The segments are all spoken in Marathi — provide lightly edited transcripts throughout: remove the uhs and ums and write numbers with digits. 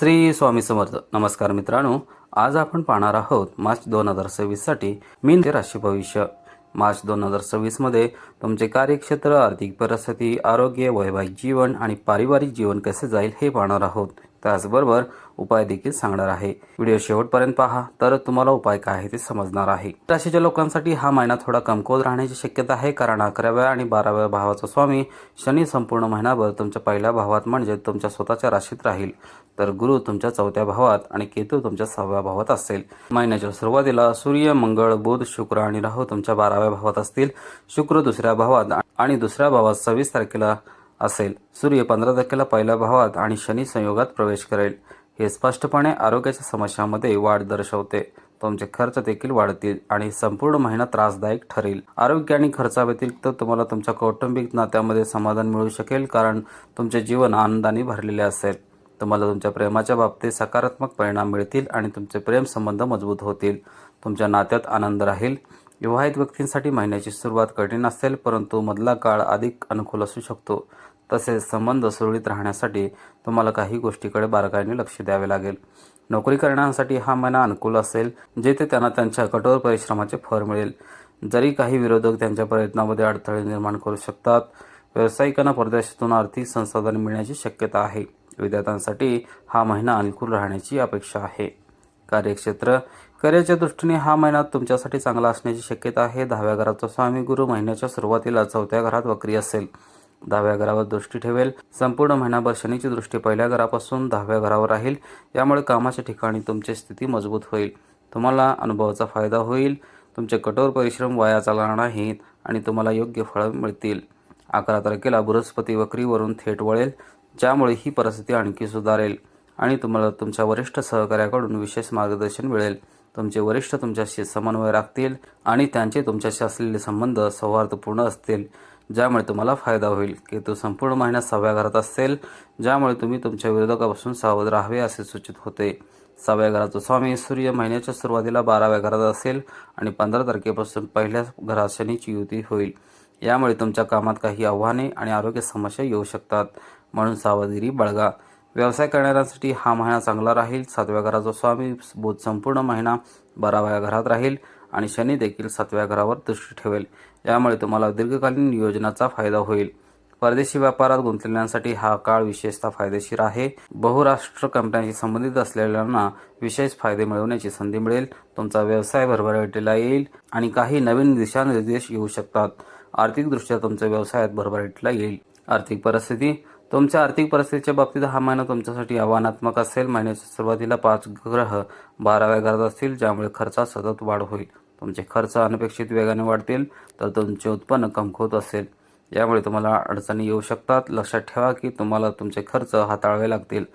श्री स्वामी समर्थ. नमस्कार मित्रांनो, आज आपण पाहणार आहोत मार्च 2026 साठी मीन राशी भविष्य. मार्च 2026 मध्ये तुमचे कार्यक्षेत्र, आर्थिक परिस्थिती, आरोग्य, वैवाहिक जीवन आणि पारिवारिक जीवन कसे जाईल हे पाहणार आहोत. त्याचबरोबर उपाय देखील सांगणार आहे. व्हिडिओ शेवटपर्यंत पहा, तर तुम्हाला उपाय काय आहे ते समजणार आहे. राशीच्या लोकांसाठी हा महिना थोडा कमकुवत राहण्याची शक्यता आहे, कारण 11व्या आणि 12व्या भावाचा स्वामी शनी संपूर्ण महिनाभर तुमच्या पहिल्या भावात म्हणजे तुमच्या स्वतःच्या राशीत राहील, तर गुरु तुमच्या 4थ्या भावात आणि केतू तुमच्या 6व्या भावात असेल. महिन्याच्या सुरुवातीला सूर्य, मंगळ, बुध, शुक्र आणि राहू तुमच्या 12व्या भावात असतील. शुक्र दुसऱ्या भावात आणि दुसऱ्या भावात 26 तारखेला असेल. सूर्य 15 तारखेला पहिल्या भावात आणि शनी संयोगात प्रवेश करेल. हे स्पष्टपणे आरोग्याच्या समस्यांमध्ये वाढ दर्शवते. तुमचे खर्च देखील वाढतील आणि संपूर्ण महिना त्रासदायक ठरेल. आरोग्य आणि खर्चाव्यतिरिक्त तुम्हाला तुमच्या कौटुंबिक नात्यामध्ये समाधान मिळू शकेल, कारण तुमचे जीवन आनंदाने भरलेले असेल. तुम्हाला तुमच्या प्रेमाच्या बाबतीत सकारात्मक परिणाम मिळतील आणि तुमचे प्रेम संबंध मजबूत होतील. तुमच्या नात्यात आनंद राहील. विवाहित व्यक्तींसाठी महिन्याची सुरुवात कठीण असेल, परंतु मधला काळ अधिक अनुकूल असू शकतो. तसेच संबंध सुरळीत राहण्यासाठी तुम्हाला काही गोष्टीकडे बारकाईने लक्ष द्यावे लागेल. नोकरी करण्यासाठी हा महिना अनुकूल असेल, जेथे त्यांना त्यांच्या कठोर परिश्रमाचे फळ मिळेल. जरी काही विरोधक त्यांच्या प्रयत्नामध्ये अडथळे निर्माण करू शकतात. व्यावसायिकांना परदेशातून आर्थिक संसाधन मिळण्याची शक्यता आहे. विद्यार्थ्यांसाठी हा महिना अनुकूल राहण्याची अपेक्षा आहे. कार्यक्षेत्र, करिअरच्या दृष्टीने हा महिना तुमच्यासाठी चांगला असण्याची शक्यता आहे. 10व्या घराचा स्वामी गुरु महिन्याच्या सुरुवातीला 4थ्या घरात वक्री असेल. 10व्या घरावर दृष्टी ठेवेल. संपूर्ण महिनाभर शनीची दृष्टी पहिल्या घरापासून 10व्या घरावर राहील. यामुळे कामाच्या ठिकाणी तुमची स्थिती मजबूत होईल. तुम्हाला अनुभवाचा फायदा होईल. तुमचे कठोर परिश्रम वाया चालणार नाहीत आणि तुम्हाला योग्य फळं मिळतील. 11 तारखेला बृहस्पती वक्रीवरून थेट वळेल, ज्यामुळे ही परिस्थिती आणखी सुधारेल आणि तुम्हाला तुमच्या वरिष्ठ सहकार्याकडून विशेष मार्गदर्शन मिळेल. तुमचे वरिष्ठ तुमच्याशी समन्वय राखतील आणि त्यांचे तुमच्याशी असलेले संबंध सौहार्दपूर्ण असतील, ज्यामुळे तुम्हाला फायदा होईल. केतू संपूर्ण महिन्यात 6व्या घरात असेल, ज्यामुळे तुम्ही तुमच्या विरोधकापासून सावध राहावे असे सूचित होते. 6व्या घराचा स्वामी सूर्य महिन्याच्या सुरुवातीला 12व्या घरात असेल आणि 15 तारखेपासून पहिल्या घरात शनीची युती होईल. यामुळे तुमच्या कामात काही आव्हाने आणि आरोग्य समस्या येऊ शकतात, म्हणून सावधगिरी बाळगा. व्यवसाय करणाऱ्यांसाठी हा महिना चांगला राहील. 7व्या घराचा स्वामी बुध संपूर्ण महिना 12व्या घरात राहील आणि शनी देखील 7व्या घरावर दृष्टी ठेवेल. यामुळे तुम्हाला दीर्घकालीन नियोजनाचा फायदा होईल. परदेशी व्यापारात गुंतलेल्यांसाठी हा काळ विशेषतः फायदेशीर आहे. बहुराष्ट्र कंपन्यांशी संबंधित असलेल्यांना विशेष फायदे मिळवण्याची संधी मिळेल. तुमचा व्यवसाय भरभराटीला येईल आणि काही नवीन दिशानिर्देश येऊ शकतात. आर्थिकदृष्ट्या तुमच्या व्यवसायात भरभराटीला येईल. आर्थिक परिस्थिती, तुमच्या आर्थिक परिस्थितीच्या बाबतीत हा महिना तुमच्यासाठी आव्हानात्मक असेल. महिन्याच्या सुरुवातीला 5 ग्रह 12व्या घरात असतील, ज्यामुळे खर्चात सतत वाढ होईल. तुमचे खर्च अनपेक्षित वेगाने वाढतील, तर तुमचे उत्पन्न कमकुवत असेल. यामुळे तुम्हाला अडचणी येऊ शकतात. लक्षात ठेवा की तुम्हाला तुमचे खर्च हाताळावे लागतील.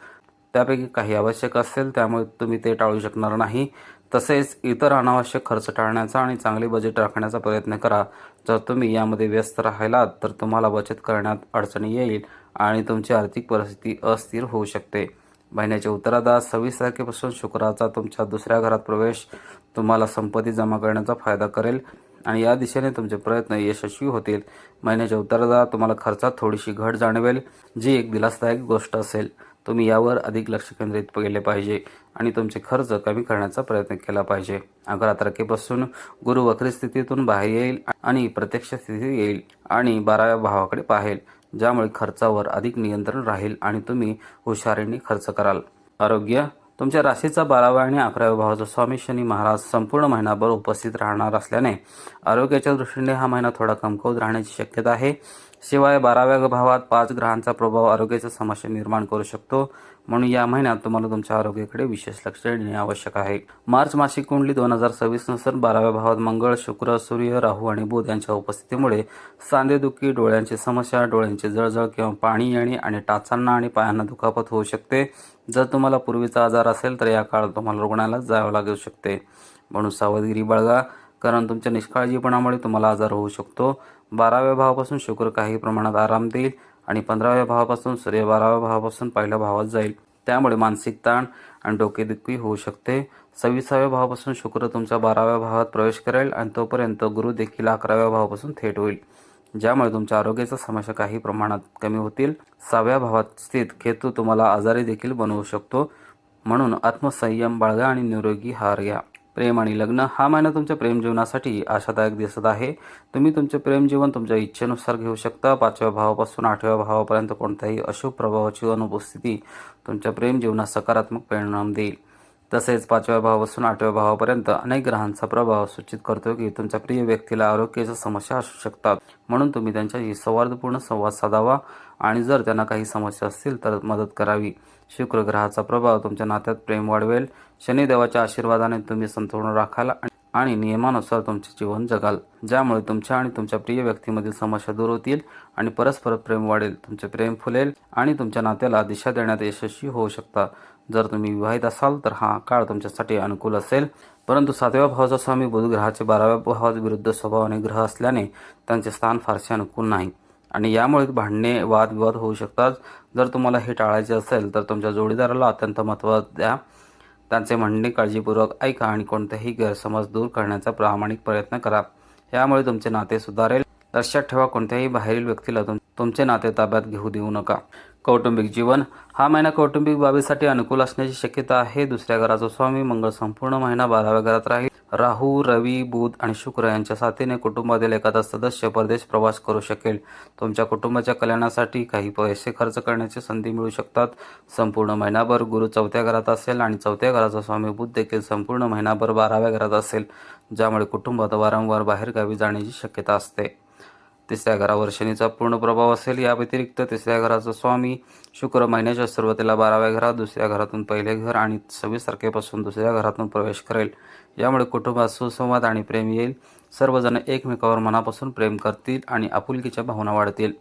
त्यापैकी काही आवश्यक असेल, त्यामुळे तुम्ही ते टाळू शकणार नाही. तसेच इतर अनावश्यक खर्च टाळण्याचा आणि चांगले बजेट राखण्याचा प्रयत्न करा. जर तुम्ही यामध्ये व्यस्त राहिलात तर तुम्हाला बचत करण्यात अडचणी येईल आणि तुमची आर्थिक परिस्थिती अस्थिर होऊ शकते. महिन्याच्या उत्तरार्धात 26 तारखेपासून शुक्राचा तुमच्या 2ऱ्या घरात प्रवेश तुम्हाला संपत्ती जमा करण्याचा फायदा करेल आणि या दिशेने तुमचे प्रयत्न यशस्वी होतील. महिन्याच्या उत्तरार्धात तुम्हाला खर्चात थोडीशी घट जाणवेल, जी एक दिलासादायक गोष्ट असेल. तुम्ही यावर अधिक लक्ष केंद्रित केले पाहिजे आणि तुमचे खर्च कमी करण्याचा प्रयत्न केला पाहिजे. 11 तारखेपासून गुरु वक्री स्थितीतून बाहेर येईल आणि प्रत्यक्ष स्थितीत येईल आणि 12व्या भावाकडे पाहेल, ज्यामुळे खर्चावर अधिक नियंत्रण राहील आणि तुम्ही हुशारीने खर्च कराल. आरोग्य, तुमच्या राशीचा 12व्या आणि 11व्या भावाचा स्वामी शनी महाराज संपूर्ण महिनाभर उपस्थित राहणार असल्याने आरोग्याच्या दृष्टीने हा महिना थोडा कमकुवत राहण्याची शक्यता आहे. शिवाय 12व्या भावात 5 ग्रहांचा प्रभाव आरोग्याच्या समस्या निर्माण करू शकतो, म्हणून या महिन्यात तुम्हाला तुमच्या आरोग्याकडे विशेष लक्ष देणे आवश्यक आहे. मार्च मासिक कुंडली 2026 नुसार 12व्या भावात मंगळ, शुक्र, सूर्य, राहू आणि बुध यांच्या उपस्थितीमुळे सांधेदुखी, डोळ्यांची समस्या, डोळ्यांची जळजळ किंवा पाणी येणे आणि टाचांना आणि पायांना दुखापत होऊ शकते. जर तुम्हाला पूर्वीचा आजार असेल तर या काळात तुम्हाला रुग्णालयात जावे लागू शकते, म्हणून सावधगिरी बाळगा, कारण तुमच्या निष्काळजीपणामुळे तुम्हाला आजार होऊ शकतो. 12व्या भावापासून शुक्र काही प्रमाणात आराम देईल आणि 15व्या भावापासून सूर्य 12व्या भावापासून पहिल्या भावात जाईल. त्यामुळे मानसिक ताण आणि डोकेदुखी होऊ शकते. 26व्या भावापासून शुक्र तुमच्या 12व्या भावात प्रवेश करेल आणि तोपर्यंत गुरु देखील 11व्या भावापासून थेट होईल, ज्यामुळे तुमच्या आरोग्याच्या समस्या काही प्रमाणात कमी होतील. 6व्या भावात स्थित केतू तुम्हाला आजारी देखील बनवू शकतो, म्हणून आत्मसंयम बाळगा आणि निरोगी आहार घ्या. प्रेम आणि लग्न. हा महिना तुमच्या प्रेम जीवनासाठी आशादायक दिसत आहे. तुम्ही तुमचे प्रेम जीवन तुमच्या इच्छेनुसार घेऊ शकता. 5व्या भावापासून 8व्या भावापर्यंत कोणत्याही अशुभ प्रभावाची अनुपस्थिती तुमच्या प्रेम जीवनात सकारात्मक परिणाम देईल. तसेच 5व्या भावापासून 8व्या भावापर्यंत अनेक ग्रहांचा प्रभाव सूचित करतो की तुमच्या प्रिय व्यक्तीला आरोग्याच्या समस्या असू शकतात. म्हणून तुम्ही त्यांच्याशी सौहार्दपूर्ण संवाद साधावा आणि जर त्यांना काही समस्या असतील तर मदत करावी. शुक्र ग्रहाचा प्रभाव तुमच्या नात्यात प्रेम वाढवेल. शनिदेवाच्या आशीर्वादाने तुम्ही संतुलन राखाल आणि नियमानुसार तुमचे जीवन जगाल, ज्यामुळे तुमच्या आणि तुमच्या प्रिय व्यक्तीमधील समस्या दूर होतील आणि परस्पर प्रेम वाढेल. तुमचे प्रेम फुलेल आणि तुमच्या नात्याला दिशा देण्यात यशस्वी होऊ शकता. जर तुम्ही विवाहित असाल तर हा काळ तुमच्यासाठी अनुकूल असेल. परंतु 7व्या भावाचा स्वामी बुध ग्रहाचे 12व्या भावात विरुद्ध स्वभावाने ग्रह असल्याने त्यांचे स्थान फारसे अनुकूल नाही आणि यामुळे भांडणे वादविवाद होऊ शकतात. जर तुम्हाला हे टाळायचे असेल तर तुमच्या जोडीदाराला अत्यंत महत्त्व द्या. त्यांचे म्हणणे काळजीपूर्वक ऐका आणि कोणतेही गैरसमज दूर करण्याचा प्रामाणिक प्रयत्न करा. यामुळे तुमचे नाते सुधारेल. लक्षात ठेवा, कोणत्याही बाहेरील व्यक्तीला तुमचे नाते ताब्यात घेऊ देऊ नका. कौटुंबिक जीवन. हा महिना कौटुंबिक बाबीसाठी अनुकूल असण्याची शक्यता आहे. 2ऱ्या घराचा स्वामी मंगळ संपूर्ण महिना 12व्या घरात राहील. राहू, रवी, बुध आणि शुक्र यांच्या साथीने कुटुंबातील एखादा सदस्य परदेश प्रवास करू शकेल. तुमच्या कुटुंबाच्या कल्याणासाठी काही पैसे खर्च करण्याची संधी मिळू शकतात. संपूर्ण महिनाभर गुरु 4थ्या घरात असेल आणि 4थ्या घराचा स्वामी बुध देखील संपूर्ण महिनाभर 12व्या घरात असेल, ज्यामुळे कुटुंबात वारंवार बाहेरगावी जाण्याची शक्यता असते. 3ऱ्या घरावर शनीचा पूर्ण प्रभाव असेल. या व्यतिरिक्त 3ऱ्या घराचा स्वामी शुक्र महिन्याच्या सुरुवातीला 12व्या घरात 2ऱ्या घरातून पहिले घर आणि 26 तारखेपासून 2ऱ्या घरातून प्रवेश करेल. यामुळे कुटुंबात सुसंवाद आणि प्रेम येईल. सर्वजण एकमेकावर मनापासून प्रेम करतील आणि आपुलकीच्या भावना वाढतील.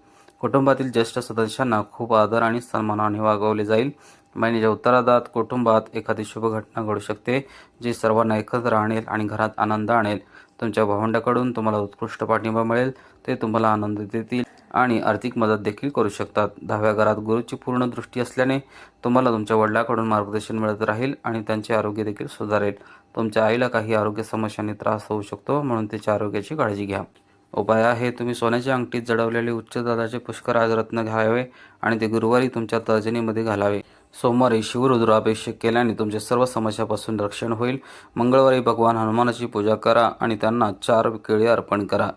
कुटुंबातील ज्येष्ठ सदस्यांना खूप आदर आणि सन्मानाने वागवले जाईल. महिन्याच्या उत्तरार्धात कुटुंबात एखादी शुभ घटना घडू शकते, जी सर्वांना एकत्र आणेल आणि घरात आनंद आणेल. तुमच्या भावंडाकडून तुम्हाला उत्कृष्ट पाठिंबा मिळेल. ते तुम्हाला आनंद देतील आणि आर्थिक मदत देखील करू शकतात. 10व्या घरात गुरुची पूर्ण दृष्टी असल्याने तुम्हाला तुमच्या वडिलांकडून मार्गदर्शन मिळत राहील आणि त्यांचे आरोग्य देखील सुधारेल. तुमच्या आईला काही आरोग्य समस्यांनी त्रास होऊ शकतो, म्हणून तिच्या आरोग्याची काळजी घ्या. उपाय आहे, तुम्ही सोन्याच्या अंगठीत जडवलेले उच्च दर्जाचे पुष्कराज रत्न घ्यावे आणि ते गुरुवारी तुमच्या तर्जनीमध्ये घालावे. सोमवारी शिवरुद्राभिषेक केल्याने तुमच्या सर्व समस्यापासून रक्षण होईल. मंगळवारी भगवान हनुमानाची पूजा करा आणि त्यांना 4 केळी अर्पण करा.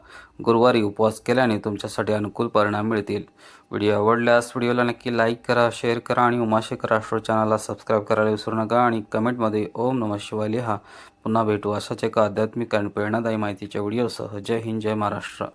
गुरुवारी उपवास केल्याने तुमच्यासाठी अनुकूल परिणाम मिळतील. व्हिडिओ आवडल्यास व्हिडिओला नक्की लाईक करा, शेअर करा आणि उमाशेखर ॲस्ट्रो चॅनलला सबस्क्राईब करायला विसरू नका आणि कमेंटमध्ये ओम नमः शिवाय लिहा. पुन्हा भेटू अशाच एका आध्यात्मिक आणि प्रेरणादायी माहितीच्या व्हिडिओसह. जय हिंद, जय महाराष्ट्र.